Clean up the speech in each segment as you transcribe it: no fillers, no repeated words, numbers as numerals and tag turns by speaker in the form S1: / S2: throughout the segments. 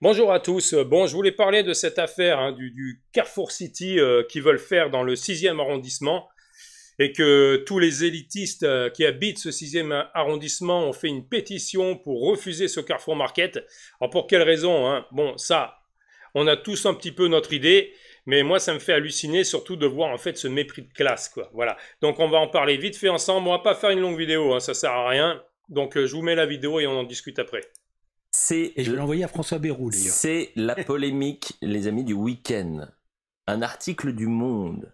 S1: Bonjour à tous. Bon, je voulais parler de cette affaire du Carrefour City qui veulent faire dans le 6e arrondissement et que tous les élitistes qui habitent ce 6e arrondissement ont fait une pétition pour refuser ce Carrefour Market. Alors pour quelle raison, hein? Bon, ça, on a tous un petit peu notre idée, mais moi ça me fait halluciner surtout de voir en fait ce mépris de classe, quoi. Voilà. Donc on va en parler vite fait ensemble. On va pas faire une longue vidéo, hein, ça sert à rien. Donc je vous mets la vidéo et on en discute après.
S2: Et je vais l'envoyer à François Bayrou, d'ailleurs.
S3: C'est la polémique, les amis, du week-end. Un article du Monde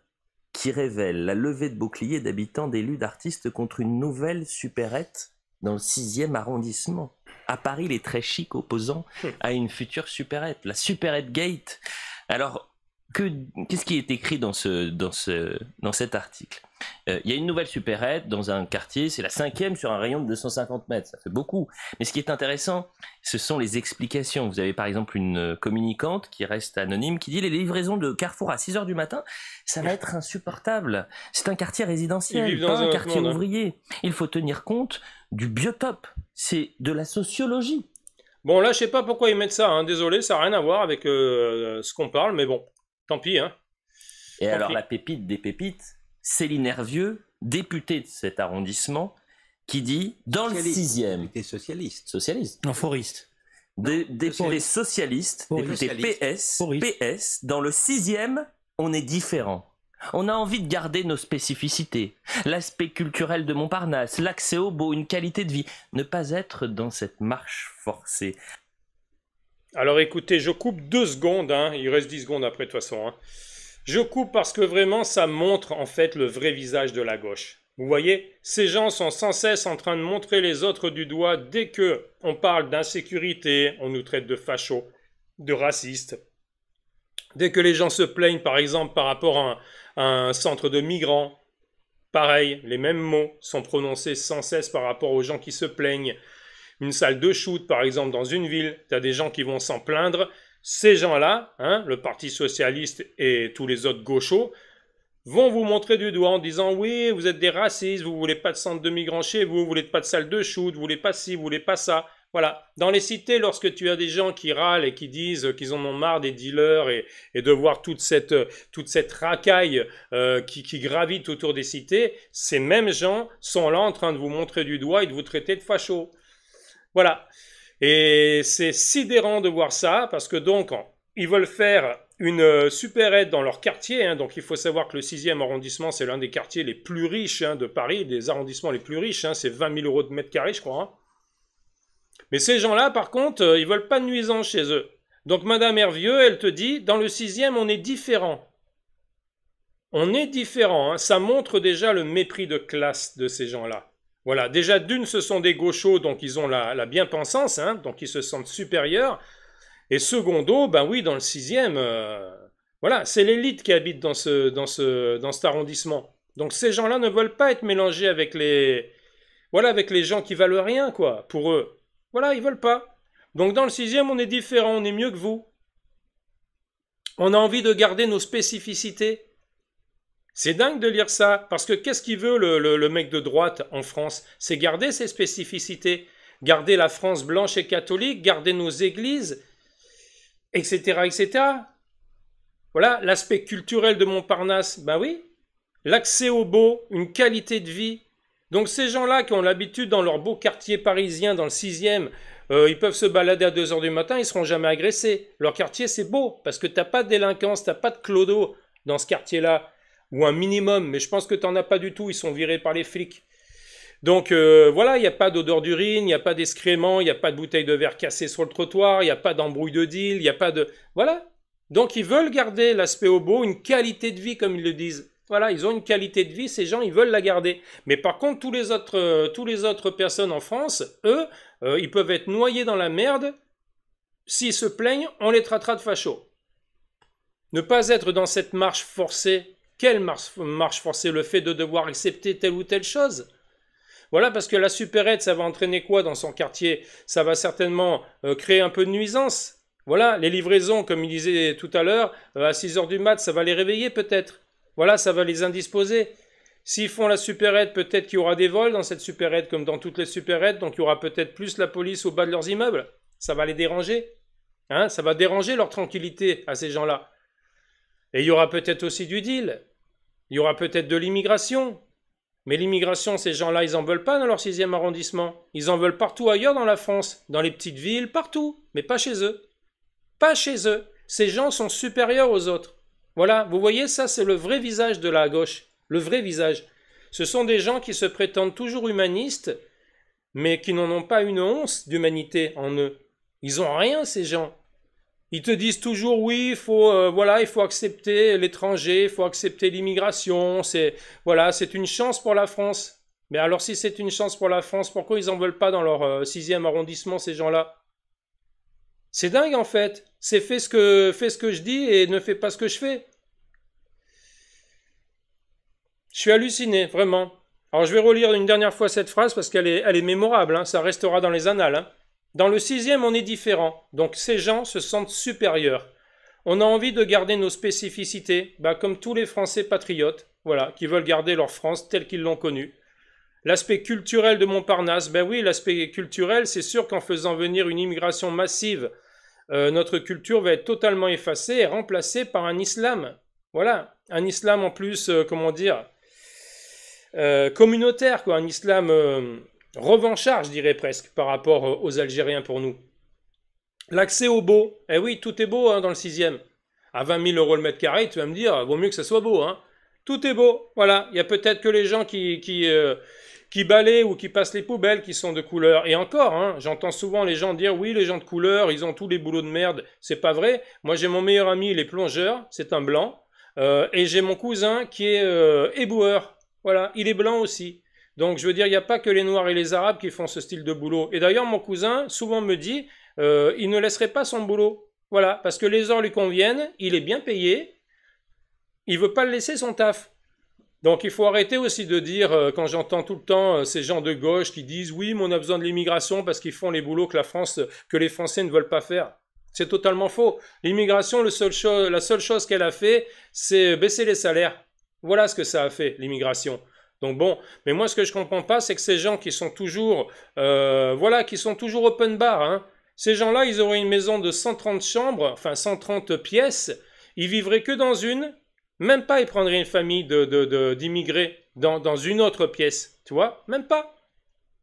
S3: qui révèle la levée de boucliers d'habitants d'élus d'artistes contre une nouvelle supérette dans le 6e arrondissement. À Paris, les très chics opposants à une future supérette, la supérette Gate. Alors, qu'est-ce qui est écrit dans cet article? Il y a une nouvelle supérette dans un quartier, c'est la 5e sur un rayon de 250 mètres, ça fait beaucoup. Mais ce qui est intéressant, ce sont les explications. Vous avez par exemple une communicante qui reste anonyme, qui dit les livraisons de Carrefour à 6h du matin, ça va être insupportable. C'est un quartier résidentiel, pas un quartier ouvrier. Il faut tenir compte du biotope, c'est de la sociologie.
S1: Bon, là, je sais pas pourquoi ils mettent ça, hein. Désolé, ça n'a rien à voir avec ce qu'on parle, mais bon, tant pis. Hein.
S3: Et alors, la pépite des pépites, Céline Hervieux, députée de cet arrondissement, qui dit, dans le 6e...
S2: Député socialiste.
S3: Socialiste.
S2: Non, foriste.
S3: Député socialiste, député PS, dans le 6e, on est différent. On a envie de garder nos spécificités, l'aspect culturel de Montparnasse, l'accès au beau, une qualité de vie, ne pas être dans cette marche forcée.
S1: Alors écoutez, je coupe 2 secondes, hein. Il reste 10 secondes après de toute façon. Hein. Je coupe parce que vraiment ça montre en fait le vrai visage de la gauche. Vous voyez, ces gens sont sans cesse en train de montrer les autres du doigt dès que on parle d'insécurité, on nous traite de fachos, de racistes. Dès que les gens se plaignent par exemple par rapport à un centre de migrants, pareil, les mêmes mots sont prononcés sans cesse par rapport aux gens qui se plaignent. Une salle de shoot par exemple dans une ville, tu as des gens qui vont s'en plaindre. Ces gens-là, hein, le Parti Socialiste et tous les autres gauchos, vont vous montrer du doigt en disant « Oui, vous êtes des racistes, vous voulez pas de centre de migrants chez vous, vous voulez pas de salle de shoot, vous voulez pas ci, vous voulez pas ça. » Voilà. Dans les cités, lorsque tu as des gens qui râlent et qui disent qu'ils en ont marre des dealers et de voir toute cette racaille qui gravite autour des cités, ces mêmes gens sont là en train de vous montrer du doigt et de vous traiter de fachos. Voilà. Et c'est sidérant de voir ça, parce que donc, ils veulent faire une supérette dans leur quartier, hein, donc il faut savoir que le 6e arrondissement, c'est l'un des quartiers les plus riches hein, de Paris, des arrondissements les plus riches, hein, c'est 20 000 euros de mètre carré, je crois. Hein. Mais ces gens-là, par contre, ils veulent pas de nuisance chez eux. Donc Madame Hervieux, elle te dit, dans le 6e, on est différent. On est différent, hein. Ça montre déjà le mépris de classe de ces gens-là. Voilà, déjà d'une, ce sont des gauchos, donc ils ont la bien-pensance, hein, donc ils se sentent supérieurs. Et secondo, ben oui, dans le 6e, voilà, c'est l'élite qui habite dans cet arrondissement. Donc ces gens-là ne veulent pas être mélangés avec avec les gens qui valent rien, quoi, pour eux. Voilà, ils veulent pas. Donc dans le 6e, on est différent, on est mieux que vous. On a envie de garder nos spécificités. C'est dingue de lire ça, parce que qu'est-ce qu'il veut le mec de droite en France? C'est garder ses spécificités, garder la France blanche et catholique, garder nos églises, etc., etc. Voilà, l'aspect culturel de Montparnasse, ben oui. L'accès au beau, une qualité de vie. Donc ces gens-là qui ont l'habitude dans leur beau quartier parisien, dans le 6e, ils peuvent se balader à 2h du matin, ils ne seront jamais agressés. Leur quartier, c'est beau, parce que tu n'as pas de délinquance, tu n'as pas de clodo dans ce quartier-là. Ou un minimum, mais je pense que tu n'en as pas du tout, ils sont virés par les flics. Donc voilà, il n'y a pas d'odeur d'urine, il n'y a pas d'excréments, il n'y a pas de bouteilles de verre cassées sur le trottoir, il n'y a pas d'embrouille de deal, il n'y a pas de... Voilà. Donc ils veulent garder l'aspect au beau, une qualité de vie comme ils le disent. Voilà, ils ont une qualité de vie, ces gens, ils veulent la garder. Mais par contre, tous les autres personnes en France, eux, ils peuvent être noyés dans la merde. S'ils se plaignent, on les traitera de fachos. Ne pas être dans cette marche forcée. Quelle marche forcée? Le fait de devoir accepter telle ou telle chose. Voilà, parce que la supérette, ça va entraîner quoi dans son quartier? Ça va certainement créer un peu de nuisance. Voilà, les livraisons, comme il disait tout à l'heure, à 6h du mat, ça va les réveiller peut-être. Voilà, ça va les indisposer. S'ils font la supérette, peut-être qu'il y aura des vols dans cette supérette, comme dans toutes les supérettes, donc il y aura peut-être plus la police au bas de leurs immeubles. Ça va les déranger. Hein, ça va déranger leur tranquillité à ces gens-là. Et il y aura peut-être aussi du deal. Il y aura peut-être de l'immigration. Mais l'immigration, ces gens-là, ils n'en veulent pas dans leur 6e arrondissement. Ils en veulent partout ailleurs dans la France, dans les petites villes, partout, mais pas chez eux. Pas chez eux. Ces gens sont supérieurs aux autres. Voilà, vous voyez, ça c'est le vrai visage de la gauche. Le vrai visage. Ce sont des gens qui se prétendent toujours humanistes, mais qui n'en ont pas une once d'humanité en eux. Ils n'ont rien, ces gens. Ils te disent toujours oui, il faut accepter l'étranger, il faut accepter l'immigration, c'est une chance pour la France. Mais alors si c'est une chance pour la France, pourquoi ils en veulent pas dans leur 6e arrondissement ces gens-là? C'est dingue en fait. C'est fais ce que je dis et ne fais pas ce que je fais. Je suis halluciné, vraiment. Alors je vais relire une dernière fois cette phrase parce qu'elle est mémorable, hein, ça restera dans les annales. Hein. Dans le 6e, on est différent, donc ces gens se sentent supérieurs. On a envie de garder nos spécificités, comme tous les Français patriotes, voilà, qui veulent garder leur France telle qu'ils l'ont connue. L'aspect culturel de Montparnasse, oui, l'aspect culturel, c'est sûr qu'en faisant venir une immigration massive, notre culture va être totalement effacée et remplacée par un islam. Voilà, un islam en plus, communautaire, quoi, un islam revanchard, je dirais presque, par rapport aux Algériens pour nous. L'accès au beau, oui, tout est beau hein, dans le 6e. À 20 000 euros le mètre carré, tu vas me dire, vaut mieux que ça soit beau. Hein. Tout est beau, voilà. Il y a peut-être que les gens qui balayent ou qui passent les poubelles qui sont de couleur. Et encore, hein, j'entends souvent les gens dire, oui, les gens de couleur, ils ont tous les boulots de merde. C'est pas vrai. Moi, j'ai mon meilleur ami, il est plongeur, c'est un blanc. Et j'ai mon cousin qui est éboueur. Voilà, il est blanc aussi. Donc, je veux dire, il n'y a pas que les Noirs et les Arabes qui font ce style de boulot. Et d'ailleurs, mon cousin souvent me dit, il ne laisserait pas son boulot. Voilà, parce que les heures lui conviennent, il est bien payé, il veut pas le laisser son taf. Donc, il faut arrêter aussi de dire, quand j'entends tout le temps ces gens de gauche qui disent, oui, mais on a besoin de l'immigration parce qu'ils font les boulots que les Français ne veulent pas faire. C'est totalement faux. L'immigration, la seule chose qu'elle a fait, c'est baisser les salaires. Voilà ce que ça a fait, l'immigration. Donc bon, mais moi ce que je comprends pas, c'est que ces gens qui sont toujours, qui sont toujours open bar, hein, ces gens-là, ils auraient une maison de 130 chambres, enfin 130 pièces, ils vivraient que dans une, même pas ils prendraient une famille d'immigrés dans une autre pièce, tu vois, même pas,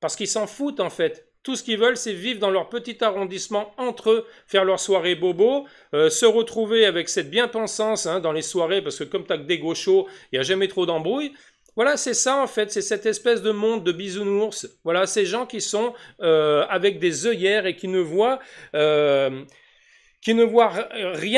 S1: parce qu'ils s'en foutent en fait. Tout ce qu'ils veulent, c'est vivre dans leur petit arrondissement entre eux, faire leur soirée bobo, se retrouver avec cette bien-pensance hein, dans les soirées, parce que comme t'as que des gauchos, il n'y a jamais trop d'embrouilles. Voilà, c'est ça en fait, c'est cette espèce de monde de bisounours. Voilà, ces gens qui sont avec des œillères et qui ne voient rien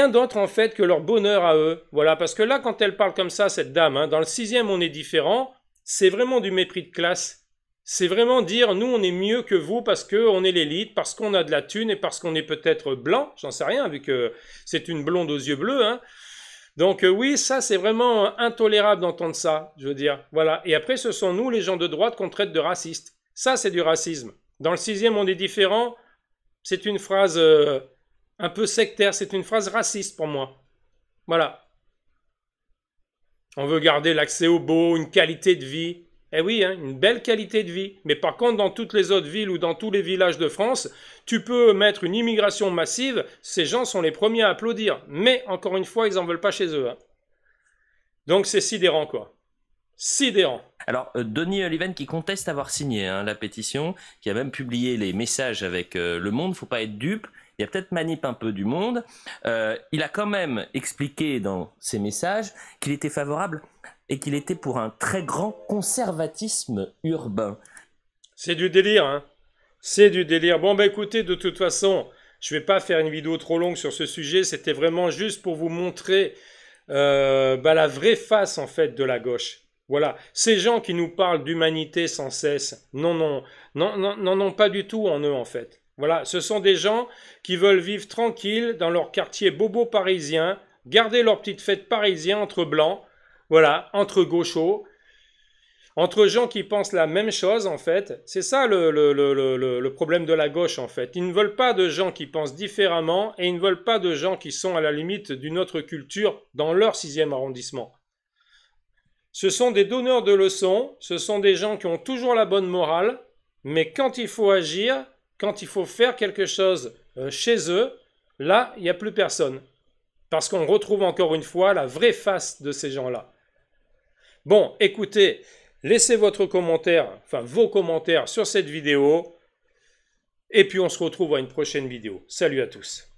S1: d'autre en fait que leur bonheur à eux. Voilà, parce que là, quand elle parle comme ça, cette dame, hein, dans le 6e, on est différent, c'est vraiment du mépris de classe. C'est vraiment dire, nous, on est mieux que vous parce qu'on est l'élite, parce qu'on a de la thune et parce qu'on est peut-être blanc, j'en sais rien, vu que c'est une blonde aux yeux bleus, hein. Donc oui, ça c'est vraiment intolérable d'entendre ça, je veux dire. Voilà. Et après, ce sont nous, les gens de droite, qu'on traite de racistes. Ça, c'est du racisme. Dans le 6e, on est différent. C'est une phrase un peu sectaire, c'est une phrase raciste pour moi. Voilà. On veut garder l'accès au beau, une qualité de vie. Eh oui, hein, une belle qualité de vie. Mais par contre, dans toutes les autres villes ou dans tous les villages de France, tu peux mettre une immigration massive, ces gens sont les premiers à applaudir. Mais, encore une fois, ils n'en veulent pas chez eux. Hein. Donc c'est sidérant, quoi. Sidérant.
S3: Alors, Denis Oliven qui conteste avoir signé hein, la pétition, qui a même publié les messages avec Le Monde, faut pas être dupe. Il y a peut-être manip un peu du Monde. Il a quand même expliqué dans ses messages qu'il était favorable et qu'il était pour un très grand conservatisme urbain.
S1: C'est du délire, hein. C'est du délire. Bon, écoutez, de toute façon, je vais pas faire une vidéo trop longue sur ce sujet. C'était vraiment juste pour vous montrer la vraie face, en fait, de la gauche. Voilà. Ces gens qui nous parlent d'humanité sans cesse, non, pas du tout en eux, en fait. Voilà. Ce sont des gens qui veulent vivre tranquilles dans leur quartier bobo parisien, garder leur petite fête parisien entre blancs, voilà, entre gauchos, entre gens qui pensent la même chose, en fait. C'est ça le problème de la gauche, en fait. Ils ne veulent pas de gens qui pensent différemment et ils ne veulent pas de gens qui sont à la limite d'une autre culture dans leur 6e arrondissement. Ce sont des donneurs de leçons, ce sont des gens qui ont toujours la bonne morale, mais quand il faut agir, quand il faut faire quelque chose chez eux, Là, il n'y a plus personne. Parce qu'on retrouve encore une fois la vraie face de ces gens-là. Bon, écoutez, laissez votre commentaire, enfin vos commentaires sur cette vidéo. Et puis on se retrouve à une prochaine vidéo. Salut à tous.